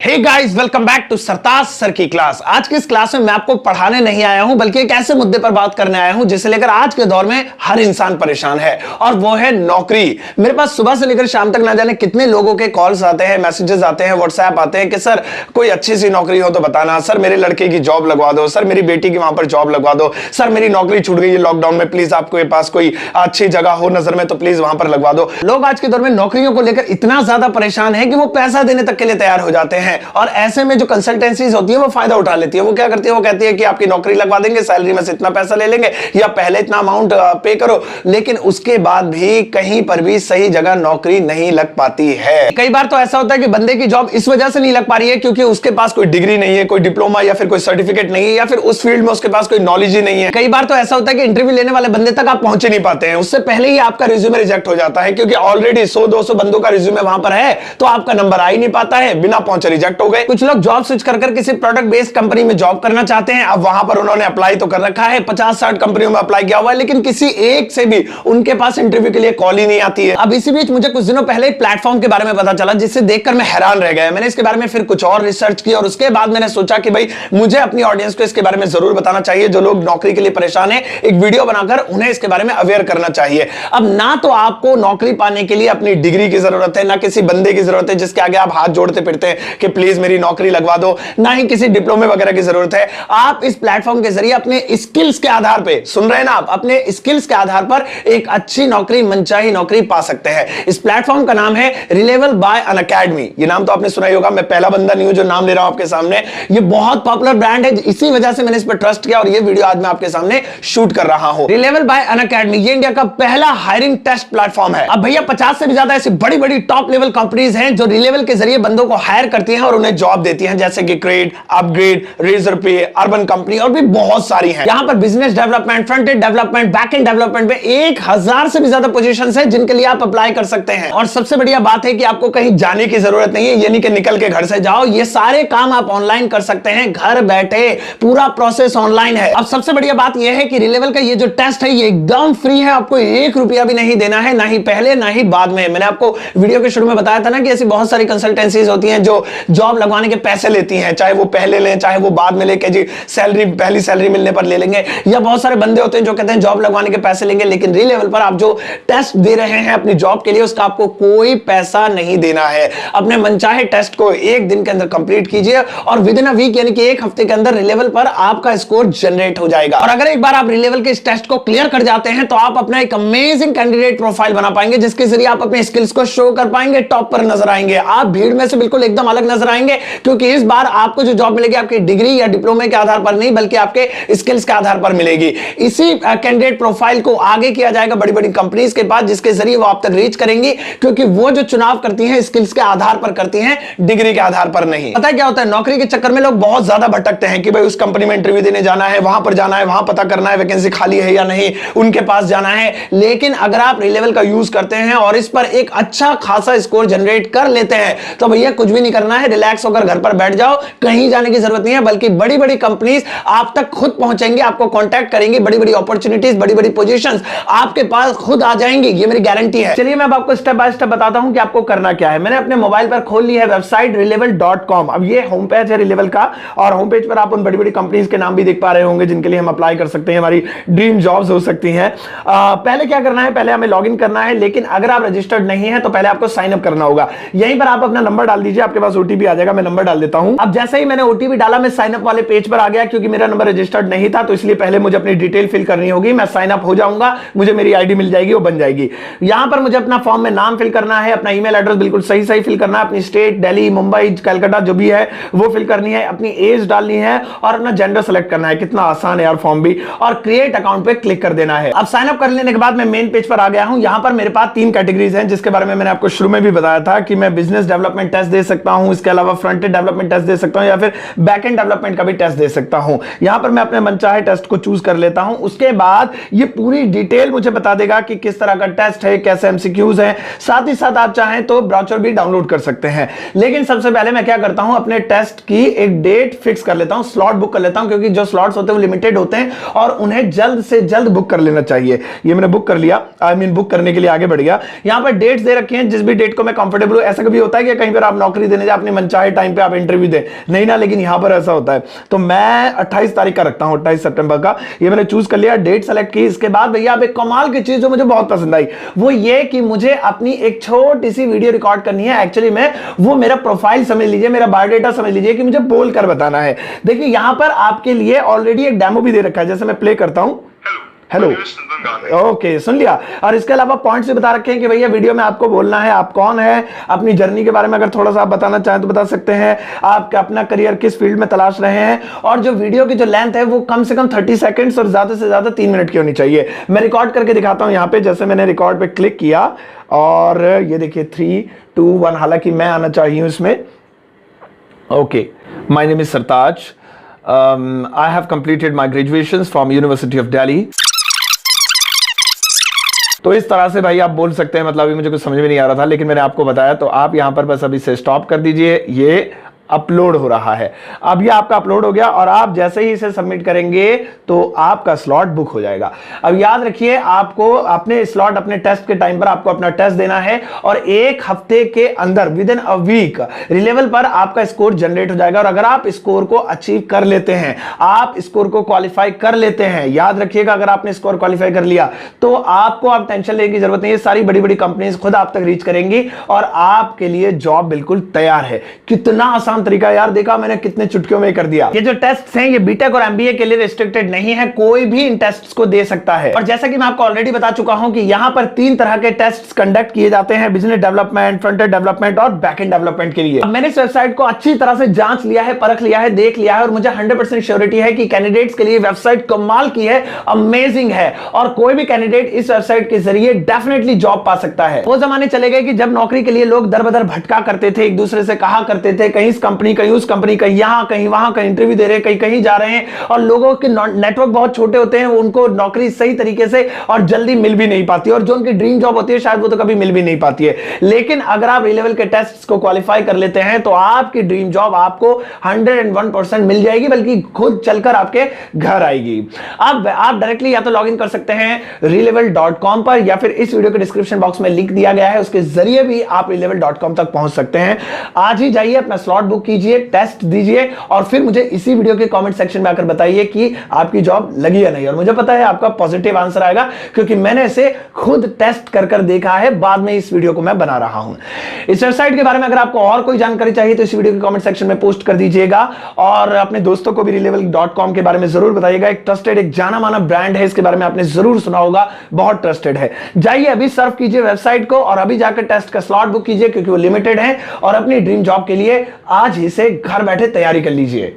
Hey guys, welcome back to Sartaj sir की क्लास। आज की इस क्लास में मैं आपको पढ़ाने नहीं आया हूं, बल्कि एक ऐसे मुद्दे पर बात करने आया हूं जिसे लेकर आज के दौर में हर इंसान परेशान है, और वो है नौकरी। मेरे पास सुबह से लेकर शाम तक ना जाने कितने लोगों के कॉल्स आते हैं, मैसेजेस आते हैं, व्हाट्सएप आते हैं कि सर कोई अच्छी सी नौकरी हो तो बताना, सर मेरे लड़के की जॉब लगवा दो, सर मेरी बेटी की वहां पर जॉब लगवा दो, सर मेरी नौकरी छूट गई है लॉकडाउन में, प्लीज आपके पास कोई अच्छी जगह हो नजर में तो प्लीज वहां पर लगवा दो। लोग आज के दौर में नौकरियों को लेकर इतना ज्यादा परेशान है कि वो पैसा देने तक के लिए तैयार हो जाते हैं, और ऐसे में जो कंसल्टेंसीज होती है वो फायदा उठा लेती है। वो क्या करती है, वो कहती है कि आपकी नौकरी लगवा देंगे, सैलरी में से इतना पैसा ले लेंगे या पहले इतना अमाउंट पे करो, लेकिन उसके बाद भी कहीं पर भी सही जगह नौकरी नहीं लग पाती है। कई बार तो ऐसा होता है कि बंदे की जॉब इस वजह से नहीं लग पा रही है क्योंकि उसके पास कोई डिग्री नहीं है, कोई डिप्लोमा या फिर कोई सर्टिफिकेट नहीं है, या फिर उस फील्ड में उसके पास कोई नॉलेज ही नहीं है। कई बार तो ऐसा होता है कि इंटरव्यू लेने वाले बंदे तक आप पहुंच नहीं पाते हैं, उससे पहले ही आपका रिज्यूमे रिजेक्ट हो जाता है क्योंकि ऑलरेडी 100-200 बंदों का रिज्यूमे वहां पर है, तो आपका नंबर आ ही नहीं पाता है, बिना पहुंचे रिजेक्ट हो गए। कुछ लोग जॉब स्विच कर किसी प्रोडक्ट बेस्ड कंपनी में जॉब करना चाहते हैं। अब वहां पर उन्होंने अप्लाई तो कर रखा है, 50-60 कंपनियों में अप्लाई किया हुआ है, लेकिन किसी एक से भी उनके पास इंटरव्यू के लिए कॉल ही नहीं आती है। अब इसी बीच मुझे कुछ दिनों पहले एक प्लेटफॉर्म के बारे में पता चला जिससे देखकर मैं हैरान रह गया। मैंने इसके बारे में फिर कुछ और रिसर्च की और उसके बाद मैंने सोचा कि भाई मुझे अपनी ऑडियंस को इसके बारे में जरूर बताना चाहिए। जो लोग नौकरी के लिए परेशान है, एक वीडियो बनाकर उन्हें इसके बारे में अवेयर करना चाहिए। अब ना तो आपको नौकरी पाने के लिए अपनी डिग्री की जरूरत है, ना किसी बंदे की जरूरत है जिसके आगे आप हाथ जोड़ते फिरते हैं कि प्लीज मेरी नौकरी लगवा दो, ना ही किसी डिप्लोमे वगैरह की जरूरत है। आप इस प्लेटफॉर्म के जरिए अपने स्किल्स के आधार पे, सुन रहे हैं ना आप, अपने स्किल्स के आधार पर एक अच्छी नौकरी, मनचाही नौकरी पा सकते हैं। इस प्लेटफॉर्म का नाम है रिलेवल बाय अनअकैडमी। ये नाम तो आपने सुना ही होगा, मैं पहला बंदा नहीं हूं जो नाम ले रहा हूं आपके सामने। ये बहुत पॉपुलर ब्रांड है, इसी वजह से मैंने इस पर ट्रस्ट किया और ये वीडियो आज मैं आपके सामने शूट कर रहा हूं। रिलेवल बाय अनअकैडमी ये इंडिया का पहला हायरिंग टेस्ट प्लेटफॉर्म है। अब भैया 50 से भी ज्यादा ऐसी बड़ी बड़ी टॉप लेवल कंपनीज हैं जो रिलेवल के जरिए बंदों को हायर करती हैं और उन्हें जॉब देती हैं, जैसे कि क्रेड, अपग्रेड, रेजर पे, अर्बन कंपनी और भी बहुत सारी हैं। यहां पर business development, front end development, back and development में 1000 से भी ज्यादा पोजीशंस हैं जिनके लिए आप अप्लाई कर सकते हैं। और सबसे बढ़िया बात है कि आपको कहीं जाने की जरूरत नहीं है, यानी कि निकल के घर से जाओ, ये सारे काम आप ऑनलाइन कर सकते हैं, घर बैठे पूरा प्रोसेस ऑनलाइन है। अब सबसे बढ़िया बात यह है कि रिलेवल का ये जो टेस्ट है ये एकदम फ्री है, आपको 1 रुपया भी नहीं देना है, ना ही पहले ना ही बाद में। मैंने आपको वीडियो के शुरू में बताया था ना कि ऐसी बहुत सारी कंसल्टेंसीज होती हैं जो जॉब लगवाने के पैसे लेती हैं, चाहे वो पहले लें चाहे वो बाद में लेके जी सैलरी, पहली सैलरी मिलने पर ले लेंगे, या बहुत सारे बंदे होते हैं जो कहते हैं जॉब लगवाने के पैसे लेंगे, लेकिन रिलेवल पर आप जो टेस्ट दे रहे हैं अपनी जॉब के लिए उसका आपको कोई पैसा नहीं देना है। अपने मनचाहे टेस्ट को 1 दिन के अंदर कंप्लीट कीजिए और विद इन अ वीक यानी कि 1 हफ्ते के अंदर रिलेवल पर आपका स्कोर जनरेट हो जाएगा। और अगर एक बार आप रिलेवल के इस टेस्ट को क्लियर कर जाते हैं तो आप अपना एक अमेजिंग कैंडिडेट प्रोफाइल बना पाएंगे जिसके जरिए आप अपने स्किल्स को शो कर पाएंगे, टॉप पर नजर आएंगे, आप भीड़ में से बिल्कुल एकदम अलग नजर आएंगे, क्योंकि इस बार आपको जो जॉब मिलेगी आपकी डिग्री या डिप्लोमे के आधार पर नहीं बल्कि आपके स्किल्स के आधार पर मिलेगी। इसी कैंडिडेट प्रोफाइल को आगे किया जाएगा बड़ी बड़ी कंपनीज के पास, जिसके जरिए वो आप तक रीच करेंगी, क्योंकि वो जो चुनाव करती हैं स्किल्स के आधार पर करती हैं, डिग्री के आधार पर नहीं। पता है क्या होता है, नौकरी के चक्कर में लोग बहुत ज्यादा भटकते हैं कि भाई उस कंपनी में इंटरव्यू देने जाना है, वहां पर जाना है, वहां पता करना है वैकेंसी खाली है या नहीं, उनके पास जाना है। लेकिन अगर आप रिलेवल का यूज करते हैं और इस पर एक अच्छा खासा स्कोर जनरेट कर लेते हैं तो भैया कुछ भी नहीं करना है, रिलैक्स होकर घर पर बैठ जाओ, कहीं जाने की जरूरत नहीं है, बल्कि बड़ी बड़ी कंपनीज आप तक खुद पहुंचेंगी, आपको कांटेक्ट करेंगी, बड़ी बड़ी अपॉर्चुनिटीज, बड़ी बड़ी पोजीशंस आपके पास खुद आ जाएंगी, ये मेरी गारंटी है। चलिए मैं अब आपको स्टेप बाय स्टेप बताता हूं कि आपको करना क्या है। मैंने अपने मोबाइल पर खोल ली है वेबसाइट रिलेवल.com। अब ये होम पेज है रिलेवल का, और होम पेज पर आप उन बड़ी बड़ी कंपनीज के नाम भी देख पा रहे होंगे जिनके लिए हम अप्लाई कर सकते हैं, हमारी ड्रीम जॉब्स हो सकती हैं। पहले क्या करना है, पहले हमें लॉगिन करना है, लेकिन अगर आप रजिस्टर्ड नहीं है तो पहले आपको साइन अप करना होगा। यहीं पर आप अपना नंबर डाल दीजिए, आपके पास ओटीपी आ जाएगा, मैं नंबर डाल देता हूं। अब जैसे ही मैंने ओटीपी डाला मैं साइन अप वाले पेज पर आ गया, क्योंकि मेरा नंबर रजिस्टर्ड नहीं था तो इसलिए पहले मुझे अपनी डिटेल फिल करनी होगी। मैं साइन अप हो जाऊंगा, मुझे मेरी आईडी मिल जाएगी, वो बन जाएगी। यहां पर मुझे अपना फॉर्म में नाम फिल करना है, अपना ईमेल एड्रेस बिल्कुल सही सही फिल करना है, अपनी स्टेट दिल्ली, मुंबई, कलकत्ता जो भी है वो फिल करनी है, अपनी एज डालनी है और अपना जेंडर सेलेक्ट करना है। कितना आसान है यार फॉर्म भी, और क्रिएट अकाउंट पे क्लिक कर देना है। अब साइन अप कर लेने के बाद मैं मेन पेज पर आ गया हूं। यहां पर मेरे पास 3 कैटेगरीज हैं जिसके बारे में मैंने आपको शुरू में भी बताया था कि मैं बिजनेस डेवलपमेंट टेस्ट दे सकता हूं, इसके अलावा फ्रंट एंड डेवलपमेंट टेस्ट दे सकता हूं, या फिर बैक एंड डेवलपमेंट का भी टेस्ट दे सकता हूं। यहां पर मैं अपने मनचाहे टेस्ट को चूज कर लेता हूं। उसके बाद ये पूरी डिटेल मुझे बता देगा कि किस तरह का टेस्ट है, कैसे एमसीक्यूज है, साथ ही साथ आप चाहें तो ब्राउचर भी डाउनलोड कर सकते हैं। लेकिन सबसे पहले मैं क्या करता हूं, अपने टेस्ट की एक डेट फिक्स कर लेता हूं, स्लॉट बुक कर लेता हूं, क्योंकि जो स्लॉट्स होते हैं वो लिमिटेड होते हैं और उन्हें जल्द से जल्द बुक कर लेना चाहिए। ये मैंने बुक कर लिया, बुक करने के लिए आगे बढ़ गया। यहां पर डेट्स दे रखे हैं, जिस भी डेट को मैं कंफर्टेबल हूं। ऐसा कभी होता है कि कहीं पर आप नौकरी देने जाए, अपनी मनचाहे टाइम पे आप इंटरव्यू दें, नहीं ना, लेकिन यहां पर ऐसा होता है। तो मैं 28 तारीख का रखता हूं, 28 सितंबर का, ये मैंने चूज कर लिया, डेट सेलेक्ट की। इसके बाद भैया आप एक कमाल की चीज जो मुझे बहुत पसंद आई वो ये कि मुझे अपनी एक छोटी सी वीडियो रिकॉर्ड करनी है। एक्चुअली में वो मेरा प्रोफाइल समझ लीजिए, मेरा बायोडाटा समझ लीजिए कि मुझे बोल कर बताना है। देखिए यहां पर आपके लिए ऑलरेडी एक डेमो भी दे रखा है, जैसे मैं प्ले करता हूं। हेलो, ओके, सुन लिया। और इसके अलावा पॉइंट्स भी बता रखे हैं कि भैया वीडियो में आपको बोलना है आप कौन है, अपनी जर्नी के बारे में अगर थोड़ा सा आप बताना चाहें तो बता सकते हैं, आप अपना करियर किस फील्ड में तलाश रहे हैं, और जो वीडियो की जो लेंथ है वो कम से कम 30 सेकंड्स और ज्यादा से ज्यादा 3 मिनट की होनी चाहिए। मैं रिकॉर्ड करके दिखाता हूं यहाँ पे, जैसे मैंने रिकॉर्ड पे क्लिक किया और ये देखिए 3, 2, 1, हालांकि मैं आना चाहिए हूं इसमें। Okay, my name is Sartaj, I have completed my graduations from University of Delhi। तो इस तरह से भाई आप बोल सकते हैं, मतलब अभी मुझे कुछ समझ में नहीं आ रहा था लेकिन मैंने आपको बताया, तो आप यहां पर बस अभी से स्टॉप कर दीजिए। ये अपलोड हो रहा है, अब ये आपका अपलोड हो गया और आप जैसे ही इसे सबमिट करेंगे तो आपका स्लॉट बुक हो जाएगा। अब याद रखिए आपको अपने स्लॉट, अपने टेस्ट के टाइम पर आपको अपना टेस्ट देना है और 1 हफ्ते के अंदर विद इन अ वीक रिलेवल पर आपका स्कोर जनरेट हो जाएगा। और अगर आप स्कोर को अचीव कर लेते हैं, आप स्कोर को क्वालिफाई कर लेते हैं, याद रखिएगा अगर आपने स्कोर क्वालिफाई कर लिया तो आपको आप टेंशन लेने की जरूरत नहीं है, सारी बड़ी बड़ी कंपनीज खुद आप तक रीच करेंगी और आपके लिए जॉब बिल्कुल तैयार है। कितना आसान तरीका यार, देखा मैंने कितने चुटकियों में कर दिया। ये जो टेस्ट हैं ये बीटेक और एमबीए के लिए रिस्ट्रिक्टेड नहीं है, कोई भी इन टेस्ट्स को दे सकता है। और जैसा कि मैं आपको ऑलरेडी बता चुका हूं कि यहां पर 3 तरह के टेस्ट्स कंडक्ट किए जाते हैं, business development, front end development और बैक एंड डेवलपमेंट के लिए। अब मैंने इस वेबसाइट को अच्छी तरह से जांच लिया है, परख लिया है, देख लिया है और मुझे 100% श्योरिटी है कि कैंडिडेट्स के लिए वेबसाइट कमाल की है, अमेजिंग है और कोई भी कैंडिडेट इस वेबसाइट के जरिए डेफिनेटली जॉब पा सकता है। वो जमाने चले गए कि जब नौकरी के लिए लोग दर बदर भटका करते थे, एक दूसरे से कहा करते थे कहीं इस कंपनी कहीं उस कंपनी, कहीं यहां कहीं वहां, कहीं इंटरव्यू दे रहे, कहीं कहीं जा रहे हैं और लोगों के नेटवर्क बहुत छोटे होते हैं, उनको नौकरी सही तरीके से और जल्दी मिल भी नहीं पाती और जो उनकी ड्रीम जॉब होती है शायद वो तो कभी मिल भी नहीं पाती है। लेकिन अगर आप लेवल के टेस्ट्स को क्वालिफाई कर लेते हैं तो आपकी ड्रीम जॉब आपको 101% मिल जाएगी, बल्कि खुद चलकर आपके घर आएगी। अब आप डायरेक्टली या तो लॉग इन कर सकते हैं relevel.com पर या फिर इस वीडियो के डिस्क्रिप्शन बॉक्स में लिंक दिया गया है, उसके जरिए भी आप relevel.com तक पहुंच सकते हैं। आज ही जाइए, अपना स्लॉट बुक कीजिए, टेस्ट दीजिए और फिर मुझे इसी वीडियो के कमेंट सेक्शन में आकर बताइए कि आपकी जॉब लगी या नहीं। और मुझे पता है आपका पॉजिटिव आंसर आएगा क्योंकि मैंने इसे खुद टेस्ट कर कर देखा है, बाद में इस वीडियो को मैं बना रहा हूं। इस वेबसाइट के बारे में अगर आपको और कोई जानकारी चाहिए तो इस वीडियो के कमेंट सेक्शन में पोस्ट कर दीजिएगा और अपने दोस्तों को भी relevel.com के बारे में जरूर बताइएगा। एक ट्रस्टेड, एक जाना माना ब्रांड है, इसके बारे में आपने जरूर सुना होगा, बहुत ट्रस्टेड है। जाइए अभी सर्व कीजिए वेबसाइट को और अभी जाकर टेस्ट का स्लॉट बुक कीजिए क्योंकि वो लिमिटेड है और अपनी ड्रीम जॉब के लिए आज ही से घर बैठे तैयारी कर लीजिए।